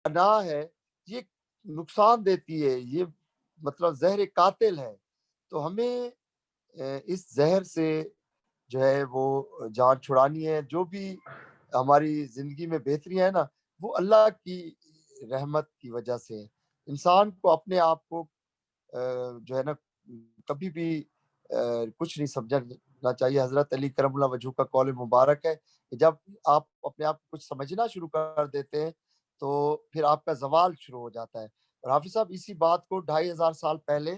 انا ہے یہ نقصان دیتی ہے، یہ مطلب زہر قاتل ہے، تو ہمیں اس زہر سے جو ہے وہ جان چھڑانی ہے۔ جو بھی ہماری زندگی میں بہتری ہے نا، وہ اللہ کی رحمت کی وجہ سے ہے۔ انسان کو اپنے آپ کو جو ہے نا کبھی بھی کچھ نہیں سمجھنا چاہیے۔ حضرت علی کرم اللہ وجہہ کا قول مبارک ہے کہ جب آپ اپنے آپ کو کچھ سمجھنا شروع کر دیتے ہیں تو پھر آپ کا زوال شروع ہو جاتا ہے۔ اور حافظ صاحب اسی بات کو 2500 سال پہلے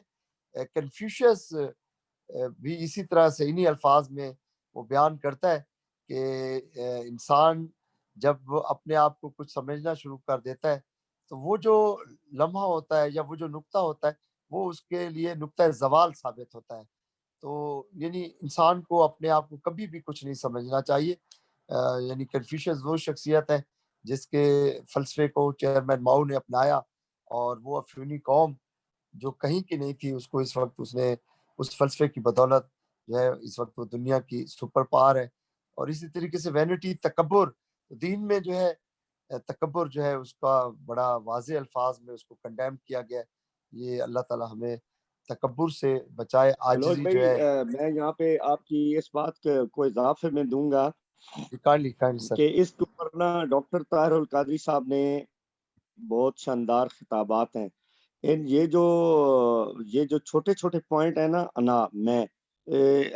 کنفیوشس بھی اسی طرح سے انہی الفاظ میں وہ بیان کرتا ہے کہ انسان جب وہ اپنے آپ کو کچھ سمجھنا شروع کر دیتا ہے تو وہ جو لمحہ ہوتا ہے یا وہ جو نقطہ ہوتا ہے وہ اس کے لیے نقطہ زوال ثابت ہوتا ہے۔ تو یعنی انسان کو اپنے آپ کو کبھی بھی کچھ نہیں سمجھنا چاہیے۔ یعنی کنفیوشس وہ شخصیت ہے جس کے فلسفے کو چیئرمین ماؤ نے اپنایا، اور وہ افیونی قوم جو کہیں کی نہیں تھی اس کو اس وقت اس نے اس فلسفے کی بدولت جو ہے اس وقت وہ دنیا کی سپر پاور ہے۔ اور اسی طریقے سے وینٹی، تکبر، دین میں جو ہے تکبر جو ہے اس کا بڑا واضح الفاظ میں اس کو کنڈیم کیا گیا ہے۔ یہ اللہ تعالی ہمیں تکبر سے بچائے، بلوچ عاجزی جو بھائی، ہے۔ میں یہاں پہ آپ کی اس بات کو اضافے میں دوں گا کائنڈلی سر۔ کہ اس کے اوپر نا ڈاکٹر طاہر القادری صاحب نے بہت شاندار خطابات ہیں۔ یہ جو چھوٹے چھوٹے پوائنٹ ہیں نا، انا، میں،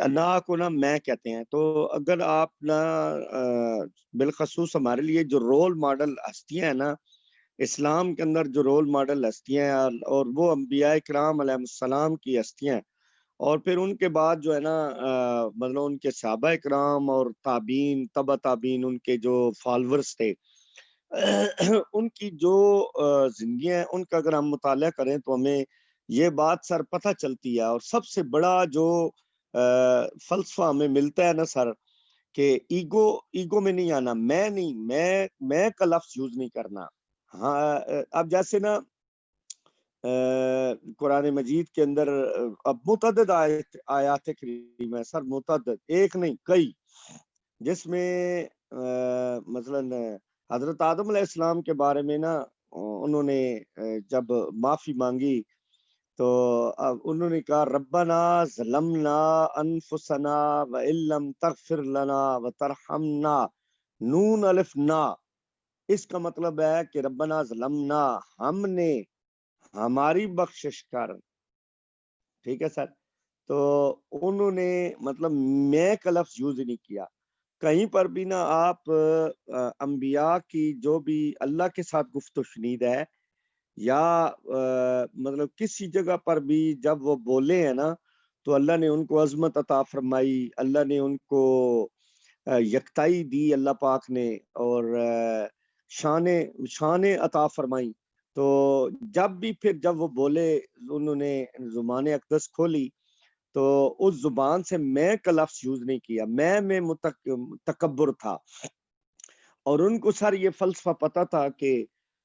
انا کو نا میں کہتے ہیں، تو اگر آپ نا بالخصوص ہمارے لیے جو رول ماڈل ہستیاں ہیں نا اسلام کے اندر، جو رول ماڈل ہستیاں ہیں، اور وہ انبیاء کرام علیہ السلام کی ہستیاں ہیں، اور پھر ان کے بعد جو ہے نا مطلب ان کے صحابہ کرام اور تابعین، تبع تابعین، ان کے جو فالورز تھے، ان کی جو زندگیاں ہیں، ان کا اگر ہم مطالعہ کریں تو ہمیں یہ بات سر پتہ چلتی ہے۔ اور سب سے بڑا جو فلسفہ ہمیں ملتا ہے نا سر، کہ ایگو میں نہیں آنا، میں نہیں، میں کا لفظ یوز نہیں کرنا۔ ہاں، اب جیسے نا قرآن مجید کے اندر اب متعدد آیات کریم ہے سر، متعدد، ایک نہیں کئی، جس میں مثلاً حضرت آدم علیہ السلام کے بارے میں نا انہوں نے جب معافی مانگی تو انہوں نے کہا ربنا ظلمنا انفسنا وان لم تغفر لنا وترحمنا، نون الف نا، اس کا مطلب ہے کہ ربنا ظلمنا، ہم نے، ہماری بخشش کر، ٹھیک ہے سر۔ تو انہوں نے مطلب میں کا لفظ یوز نہیں کیا کہیں پر بھی نا۔ آپ انبیاء کی جو بھی اللہ کے ساتھ گفت و شنید ہے، یا مطلب کسی جگہ پر بھی جب وہ بولے ہیں نا، تو اللہ نے ان کو عظمت عطا فرمائی، اللہ نے ان کو یکتائی دی اللہ پاک نے، اور شان عطا فرمائی۔ تو جب بھی پھر جب وہ بولے، انہوں نے زبان اقدس کھولی تو اس زبان سے میں کا لفظ یوز نہیں کیا، میں تکبر تھا۔ اور ان کو سر یہ فلسفہ پتا تھا کہ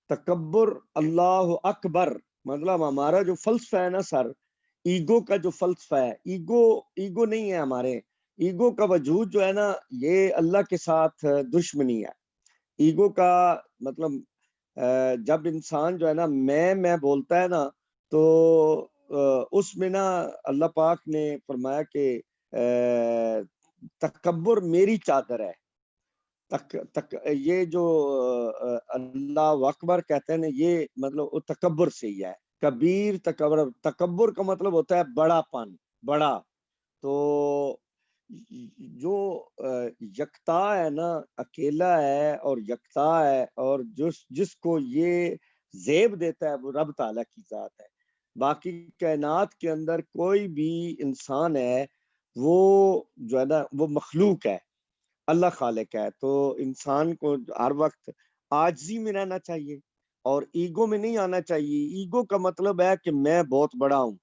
تکبر اللہ اکبر، مطلب ہمارا جو فلسفہ ہے نا سر، ایگو کا جو فلسفہ ہے، ایگو نہیں ہے ہمارے، ایگو کا وجود جو ہے نا یہ اللہ کے ساتھ دشمنی ہے۔ ایگو کا مطلب جب انسان جو ہے نا میں بولتا ہے نا، تو اس میں نا اللہ پاک نے فرمایا کہ تکبر میری چادر ہے۔ یہ جو اللہ اکبر کہتے ہیں نا، یہ مطلب تکبر سے ہی ہے۔ کبیر، تکبر کا مطلب ہوتا ہے بڑا پن، بڑا۔ تو جو یکتا ہے نا، اکیلا ہے اور یکتا ہے، اور جس کو یہ زیب دیتا ہے وہ رب تعالیٰ کی ذات ہے۔ باقی کائنات کے اندر کوئی بھی انسان ہے وہ جو ہے نا وہ مخلوق ہے، اللہ خالق ہے۔ تو انسان کو ہر وقت عاجزی میں رہنا چاہیے اور ایگو میں نہیں آنا چاہیے۔ ایگو کا مطلب ہے کہ میں بہت بڑا ہوں،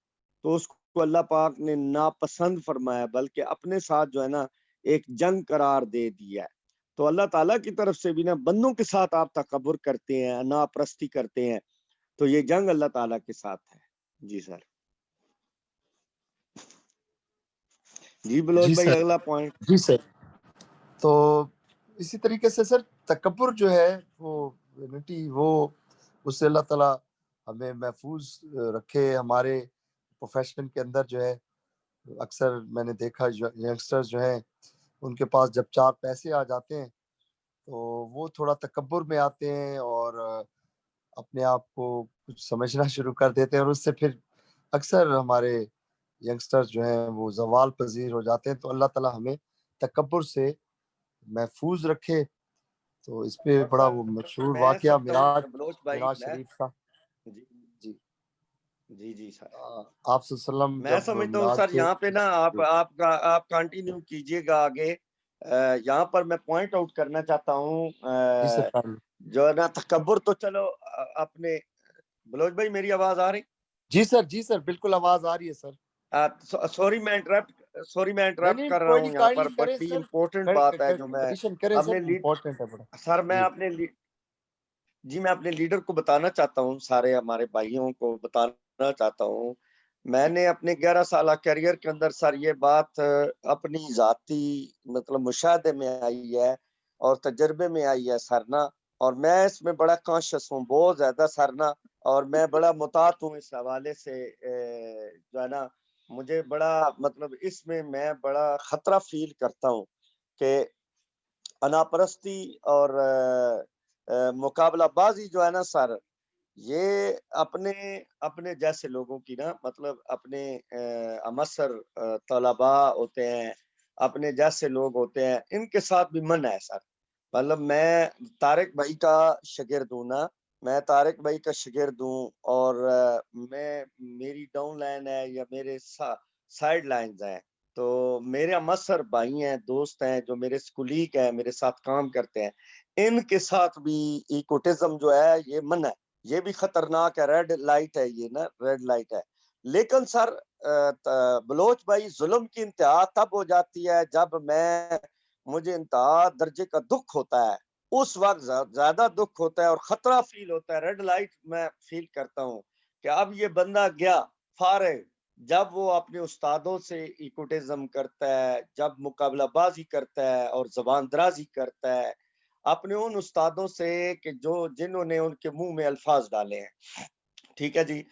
تو اس کو اللہ پاک نے ناپسند فرمایا، بلکہ اپنے ساتھ جو ہے نا ایک جنگ قرار دے دیا ہے۔ تو اللہ تعالیٰ کی طرف سے بھی نا بندوں کے ساتھ آپ تکبر کرتے ہیں، ناپرستی کرتے ہیں، تو یہ جنگ اللہ تعالیٰ کے ساتھ ہے۔ جی سر۔ جی بلوچ جی بھائی، سر، اگلا پوائنٹ۔ جی سر۔ تو اسی طریقے سے سر تکبر جو ہے وہ یونٹی، وہ اس سے اللہ تعالیٰ ہمیں محفوظ رکھے. ہمارے پروفیشن کے اندر جو ہے اکثر میں نے دیکھا ینگسٹر جو ہیں ان کے پاس جب 4 پیسے آ جاتے ہیں تو وہ تھوڑا تکبر میں آتے ہیں اور اپنے آپ کو کچھ سمجھنا شروع کر دیتے ہیں, اور اس سے پھر اکثر ہمارے ینگسٹر جو ہیں وہ زوال پذیر ہو جاتے ہیں. تو اللہ تعالیٰ ہمیں تکبر سے محفوظ رکھے. تو اس پہ اور بڑا سر وہ مشہور میں واقعہ سمجھتا معراج ہوں بلوچ بھائی معراج میں شریف کا. جی جی جی جی سر آپ صلی اللہ علیہ وسلم میں جب سمجھتا ہوں معراج سر پہ یہاں پہ نا آپ کنٹینیو کیجئے گا آگے. یہاں پر میں پوائنٹ آؤٹ کرنا چاہتا ہوں جی سر جو ہے نا تکبر تو چلو اپنے بلوچ بھائی میری آواز آ رہی؟ جی سر بالکل آواز آ رہی ہے سر. سوری میں انٹرپٹ نہیں کر رہا کوئی ہوں نہیں یہاں کائنڈلی پر کریں بڑی سر, امپورٹنٹ بات ہے جو میں کنڈیشن کریں سر, اپنے امپورٹنٹ ہے بڑا. سر میں جی اپنے جی میں اپنے لیڈر کو بتانا چاہتا ہوں, سارے ہمارے بھائیوں کو بتانا چاہتا ہوں. میں نے اپنے 11 سالہ کیریئر کے اندر سر یہ بات اپنی ذاتی مطلب مشاہدے میں آئی ہے اور تجربے میں آئی ہے سر نا, اور میں اس میں بڑا کانشیس ہوں بہت زیادہ سر نا, اور میں بڑا محتاط ہوں اس حوالے سے جو ہے نا مجھے بڑا مطلب اس میں بڑا خطرہ فیل کرتا ہوں کہ انا پرستی اور مقابلہ بازی جو ہے نا سر یہ اپنے جیسے لوگوں کی نا مطلب اپنے امسر طلباء ہوتے ہیں, اپنے جیسے لوگ ہوتے ہیں, ان کے ساتھ بھی منع ہے سر. مطلب میں طارق بھائی کا شاگرد ہوں نا, میں طارق بھائی کا شاگرد ہوں, اور میری ڈاؤن لائن ہے یا میرے سائیڈ لائنز ہیں, تو میرے امسر بھائی ہیں, دوست ہیں, جو میرے سکولیگ ہیں, میرے ساتھ کام کرتے ہیں, ان کے ساتھ بھی ایکوٹزم جو ہے یہ منع ہے, یہ بھی خطرناک ہے, ریڈ لائٹ ہے یہ نا, ریڈ لائٹ ہے. لیکن سر بلوچ بھائی ظلم کی انتہا تب ہو جاتی ہے جب مجھے انتہا درجے کا دکھ ہوتا ہے, اس وقت زیادہ دکھ ہوتا ہے اور خطرہ فیل ہوتا ہے, ریڈ لائٹ میں فیل کرتا ہوں کہ اب یہ بندہ گیا فارغ. جب وہ اپنے استادوں سے ایکوٹزم کرتا ہے, جب مقابلہ بازی کرتا ہے اور زبان درازی کرتا ہے اپنے ان استادوں سے کہ جنہوں نے ان کے منہ میں الفاظ ڈالے ہیں, ٹھیک ہے جی,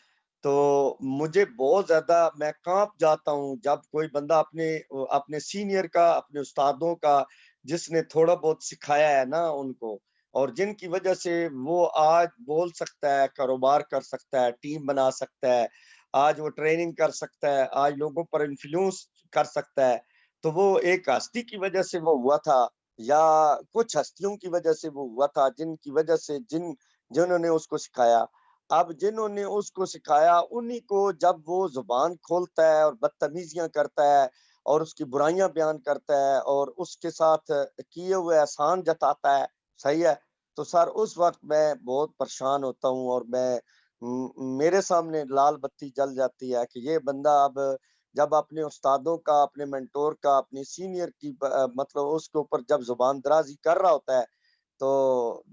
تو مجھے بہت زیادہ میں کانپ جاتا ہوں جب کوئی بندہ اپنے سینئر کا, اپنے استادوں کا, جس نے تھوڑا بہت سکھایا ہے نا ان کو, اور جن کی وجہ سے وہ آج بول سکتا ہے, کاروبار کر سکتا ہے, ٹیم بنا سکتا ہے, آج وہ ٹریننگ کر سکتا ہے, آج لوگوں پر انفلوئنس کر سکتا ہے, تو وہ ایک ہستی کی وجہ سے وہ ہوا تھا یا کچھ ہستیوں کی وجہ سے وہ ہوا تھا جن کی وجہ سے جنہوں نے اس کو سکھایا. اب جنہوں نے اس کو سکھایا انہی کو جب وہ زبان کھولتا ہے اور بدتمیزیاں کرتا ہے اور اس کی برائیاں بیان کرتا ہے اور اس کے ساتھ کیے ہوئے احسان جتاتا ہے, صحیح ہے, تو سر اس وقت میں بہت پریشان ہوتا ہوں اور میرے سامنے لال بتی جل جاتی ہے کہ یہ بندہ اب جب اپنے استادوں کا, اپنے منٹور کا, اپنی سینئر کی مطلب اس کے اوپر جب زبان درازی کر رہا ہوتا ہے تو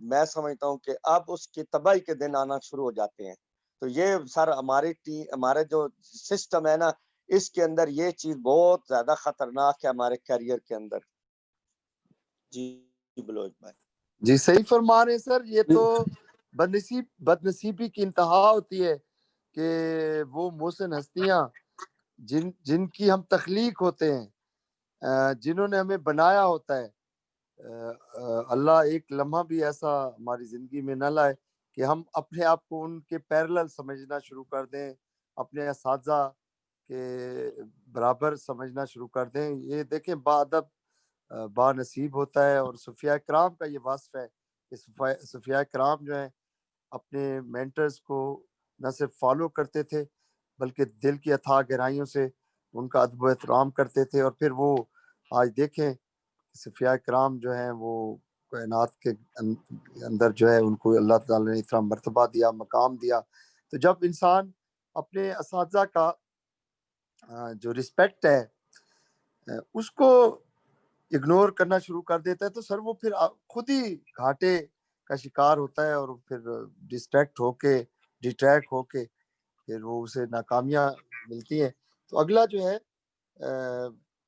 میں سمجھتا ہوں کہ اب اس کی تباہی کے دن آنا شروع ہو جاتے ہیں. تو یہ سر ہمارے جو سسٹم ہے نا اس کے اندر یہ چیز بہت زیادہ خطرناک ہے ہمارے کیریئر کے اندر. جی بلوچ بھائی جی صحیح فرما رہے ہیں سر. یہ تو بدنصیبی کی انتہا ہوتی ہے کہ وہ محسن ہستیاں جن کی ہم تخلیق ہوتے ہیں, جنہوں نے ہمیں بنایا ہوتا ہے, اللہ ایک لمحہ بھی ایسا ہماری زندگی میں نہ لائے کہ ہم اپنے آپ کو ان کے پیرلل سمجھنا شروع کر دیں, اپنے اساتذہ کے برابر سمجھنا شروع کر دیں. یہ دیکھیں با ادب با نصیب ہوتا ہے, اور صوفیاء کرام کا یہ وصف ہے کہ صوفیاء کرام جو ہیں اپنے مینٹرز کو نہ صرف فالو کرتے تھے بلکہ دل کی اتھاہ گہرائیوں سے ان کا ادب و احترام کرتے تھے. اور پھر وہ آج دیکھیں صوفیاء کرام جو ہیں وہ کائنات کے اندر جو ہے ان کو اللہ تعالی نے اتنا مرتبہ دیا, مقام دیا. تو جب انسان اپنے اساتذہ کا جو رسپیکٹ ہے اس کو اگنور کرنا شروع کر دیتا ہے تو سر وہ پھر خود ہی گھاٹے کا شکار ہوتا ہے, اور پھر ڈسٹریکٹ ہو کے پھر وہ اسے ناکامیاں ملتی ہیں. تو اگلا جو ہے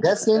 guessing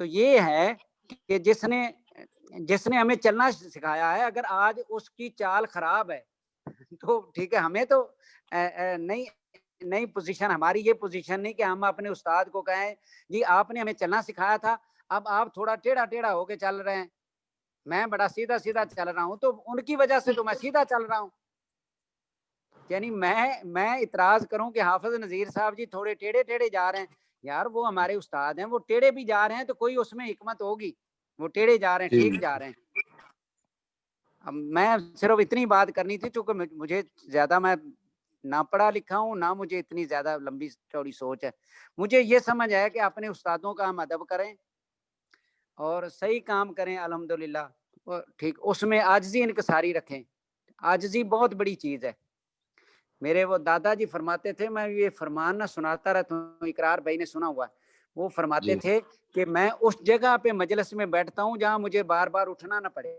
تو یہ ہے کہ جس نے ہمیں چلنا سکھایا ہے، اگر آج اس کی چال خراب ہے تو ٹھیک ہے، ہمیں تو نئی پوزیشن، ہماری یہ پوزیشن نہیں کہ ہم اپنے استاد کو کہیں جی آپ نے ہمیں چلنا سکھایا تھا، اب آپ تھوڑا ٹیڑھا ہو کے چل رہے ہیں، میں بڑا سیدھا چل رہا ہوں تو ان کی وجہ سے تو میں سیدھا چل رہا ہوں. یعنی میں اعتراض کروں کہ حافظ نذیر صاحب جی تھوڑے ٹیڑھے جا رہے ہیں، یار وہ ہمارے استاد ہیں، وہ ٹیڑھے بھی جا رہے ہیں تو کوئی اس میں حکمت ہوگی، وہ ٹیڑھے جا رہے ہیں، ٹھیک جا رہے ہیں. اب میں صرف اتنی بات کرنی تھی چونکہ مجھے زیادہ، میں نہ پڑھا لکھا ہوں، نہ مجھے اتنی زیادہ لمبی چوڑی سوچ ہے. مجھے یہ سمجھ ہے کہ اپنے استادوں کا ہم ادب کریں اور صحیح کام کریں الحمدللہ، ٹھیک، اس میں عاجزی انکساری رکھیں. عاجزی بہت بڑی چیز ہے. میرے وہ دادا جی فرماتے تھے، میں یہ فرمان نہ سناتا رہتا ہوں، اقرار بھائی نے سنا ہوا، وہ فرماتے تھے کہ میں اس جگہ پہ مجلس میں بیٹھتا ہوں جہاں مجھے بار بار اٹھنا نہ پڑے.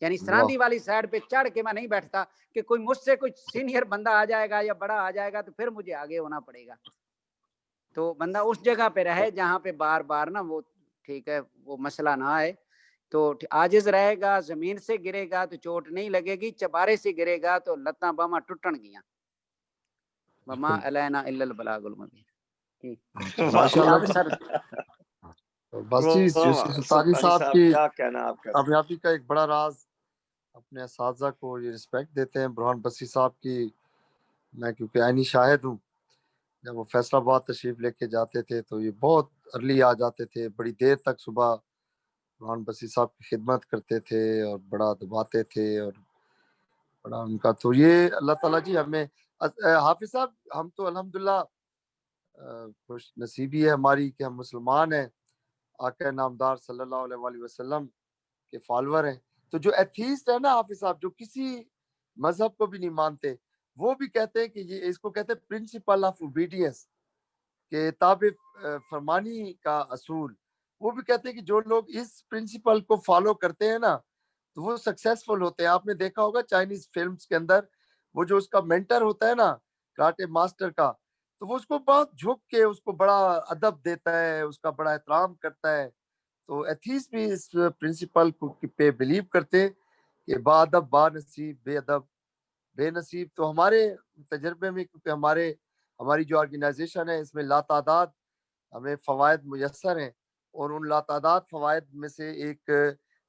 یعنی سراندی والی سائڈ پہ چڑھ کے میں نہیں بیٹھتا کہ کوئی مجھ سے کوئی سینئر بندہ آ جائے گا یا بڑا آ جائے گا تو پھر مجھے آگے ہونا پڑے گا. تو بندہ اس جگہ پہ رہے جہاں پہ بار بار نا وہ ٹھیک ہے وہ مسئلہ نہ آئے. تو عاجز رہے گا، زمین سے گرے گا تو چوٹ نہیں لگے گی، چبارے سے گرے گا تو لتاں باواں ٹوٹن گیاں. وما علینا الا البلاغ المبین. بس جی یوسف سلطانی صاحب کی کیا کہنا آپ کا؟ کامیابی کا ایک بڑا راز اپنے اساتذہ کو یہ رسپیکٹ دیتے ہیں. برہان بسی صاحب کی میں کیونکہ عینی شاہد ہوں، جب وہ فیصل آباد تشریف لے کے جاتے تھے تو یہ بہت ارلی آ جاتے تھے، بڑی دیر تک صبح برہان بسی صاحب کی خدمت کرتے تھے اور بڑا دباتے تھے اور بڑا ان کا. تو یہ اللہ تعالیٰ جی ہمیں حافظ صاحب، ہم تو الحمدللہ خوش نصیبی ہے ہماری کہ ہم مسلمان ہیں، آقا نامدار صلی اللہ علیہ وآلہ وسلم کے فالوور ہیں. تو جو ایتھیسٹ ہے نا حافظ صاحب، جو کسی مذہب کو بھی نہیں مانتے، وہ بھی کہتے ہیں کہ یہ اس کو کہتے ہیں پرنسپل آف اوبیڈینس، کہ تابع فرمانی کا اصول. وہ بھی کہتے ہیں کہ جو لوگ اس پرنسپل کو فالو کرتے ہیں نا تو وہ سکسیسفل ہوتے ہیں. آپ نے دیکھا ہوگا چائنیز فلمز کے اندر وہ جو اس کا مینٹر ہوتا ہے نا کراٹے ماسٹر کا، تو وہ اس کو بہت جھک کے اس کو بڑا ادب دیتا ہے، اس کا بڑا احترام کرتا ہے. تو ایتھیسٹ بھی اس پرنسپل پہ بلیو کرتے کہ با ادب با نصیب، بے ادب بے نصیب. تو ہمارے تجربے میں کیونکہ ہماری جو آرگنائزیشن ہے اس میں لاتعداد ہمیں فوائد میسر ہیں، اور ان لاتعداد فوائد میں سے ایک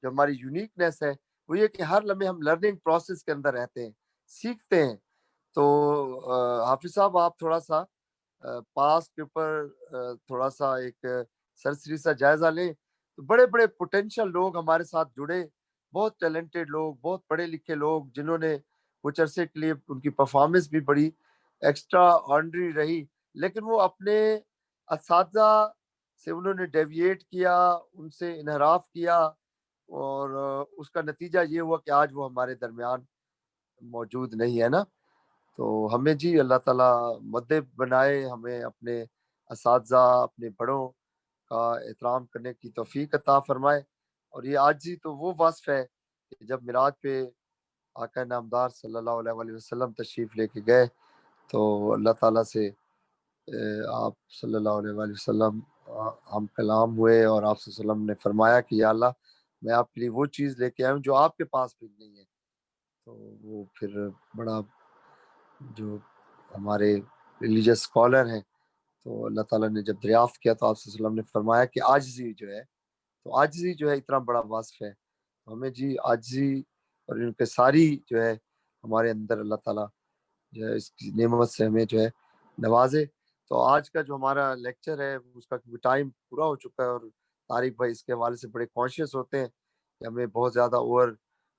جو ہماری یونیکنیس ہے وہ یہ کہ ہر لمحے ہم لرننگ پروسیس کے اندر رہتے ہیں، سیکھتے ہیں. تو حافظ صاحب آپ تھوڑا سا پاس کے اوپر تھوڑا سا ایک سرسری سا جائزہ لیں. تو بڑے بڑے پوٹینشیل لوگ ہمارے ساتھ جڑے، بہت ٹیلنٹڈ لوگ، بہت پڑھے لکھے لوگ، جنہوں نے کچھ عرصے کے لیے ان کی پرفارمنس بھی بڑی ایکسٹرا آرڈنری رہی، لیکن وہ اپنے اساتذہ سے انہوں نے ڈیویٹ کیا، ان سے انحراف کیا، اور اس کا نتیجہ یہ ہوا کہ آج وہ ہمارے درمیان موجود نہیں ہے نا. تو ہمیں جی اللہ تعالیٰ مدب بنائے، ہمیں اپنے اساتذہ، اپنے بڑوں کا احترام کرنے کی توفیق عطا فرمائے. اور یہ عاجزی تو وہ وصف ہے کہ جب معراج پہ آقا نامدار صلی اللہ علیہ وآلہ وسلم تشریف لے کے گئے تو اللہ تعالیٰ سے آپ صلی اللہ علیہ وآلہ وسلم ہم کلام ہوئے، اور آپ صلی اللہ علیہ وسلم نے فرمایا کہ یا اللہ میں آپ کے لیے وہ چیز لے کے آیا ہوں جو آپ کے پاس بھی نہیں ہے. تو وہ پھر بڑا جو ہمارے ریلیجس اسکالر ہیں تو اللہ تعالیٰ نے جب دریافت کیا تو آپ صلی اللہ علیہ وسلم نے فرمایا کہ عاجزی جو ہے، تو عاجزی جو ہے اتنا بڑا وصف ہے. ہمیں جی عاجزی اور ان کے ساری جو ہے ہمارے اندر اللہ تعالیٰ جو ہے اس کی نعمت سے ہمیں جو ہے نوازے. تو آج کا جو ہمارا لیکچر ہے اس کا ٹائم پورا ہو چکا ہے، اور طارق بھائی اس کے حوالے سے بڑے کانشیس ہوتے ہیں کہ ہمیں بہت زیادہ اوور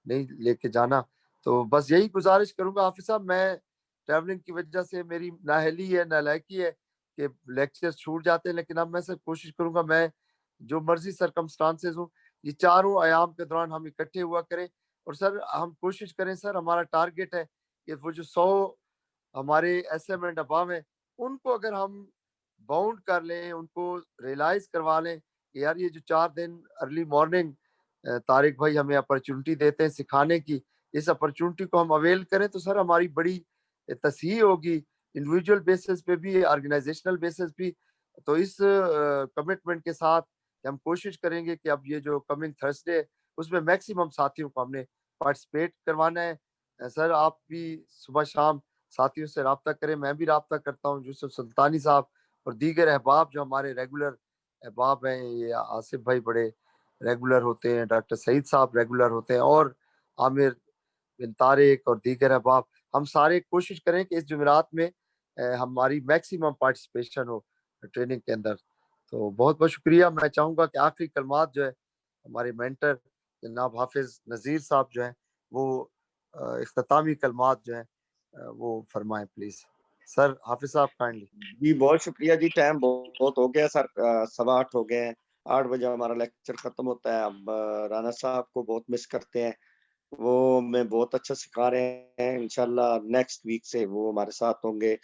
نہیں لے کے جانا. تو بس یہی گزارش کروں گا حافظ صاحب، میں ٹریولنگ کی وجہ سے میری نااہلی ہے، نالائکی ہے کہ لیکچر چھوٹ جاتے ہیں، لیکن اب میں سے کوشش کروں گا میں جو مرضی سرکمسٹانسز ہوں یہ چاروں ایام کے دوران ہم اکٹھے ہوا کریں. اور سر ہم کوشش کریں، سر ہمارا ٹارگٹ ہے کہ وہ جو 100 ہمارے ایس ایم اینڈ اباو ہیں ان کو اگر ہم باؤنڈ کر لیں، ان کو ریلائز کروا لیں کہ یار یہ جو 4 دن ارلی مارننگ طارق بھائی ہمیں اپرچونٹی دیتے ہیں سکھانے کی، اس اپرچونٹی کو ہم اویل کریں تو سر ہماری بڑی تصحیح ہوگی، انڈیویجول بیسس پہ بھی، آرگنائزیشنل بیسس بھی. تو اس کمٹمنٹ کے ساتھ کہ ہم کوشش کریں گے کہ اب یہ جو کمنگ تھرسڈے اس میں میکسیمم ساتھیوں کو ہم نے پارٹیسپیٹ کروانا ہے. سر آپ بھی صبح شام ساتھیوں سے رابطہ کریں, میں بھی رابطہ کرتا ہوں. یوسف سلطانی صاحب اور دیگر احباب جو ہمارے ریگولر احباب ہیں, یہ آصف بھائی بڑے ریگولر ہوتے ہیں, ڈاکٹر سعید صاحب ریگولر ہوتے ہیں, اور عامر بن طارق اور دیگر احباب, ہم سارے کوشش کریں کہ اس جمعرات میں ہماری میکسیمم پارٹیسپیشن ہو ٹریننگ کے اندر. تو بہت بہت شکریہ. میں چاہوں گا کہ آخری کلمات جو ہے ہمارے مینٹر جناب حافظ نذیر صاحب جو ہیں وہ اختتامی کلمات جو ہیں وہ فرمائیں پلیز. سر حافظ صاحب کائنڈلی. جی بہت شکریہ جی, ٹائم بہت ہو گیا سر, 8:15 ہو گئے ہیں, 8 بجے ہمارا لیکچر ختم ہوتا ہے. اب رانا صاحب کو بہت مس کرتے ہیں, وہ میں بہت اچھا سکھا رہے ہیں. انشاءاللہ نیکسٹ ویک سے وہ ہمارے ساتھ ہوں گے.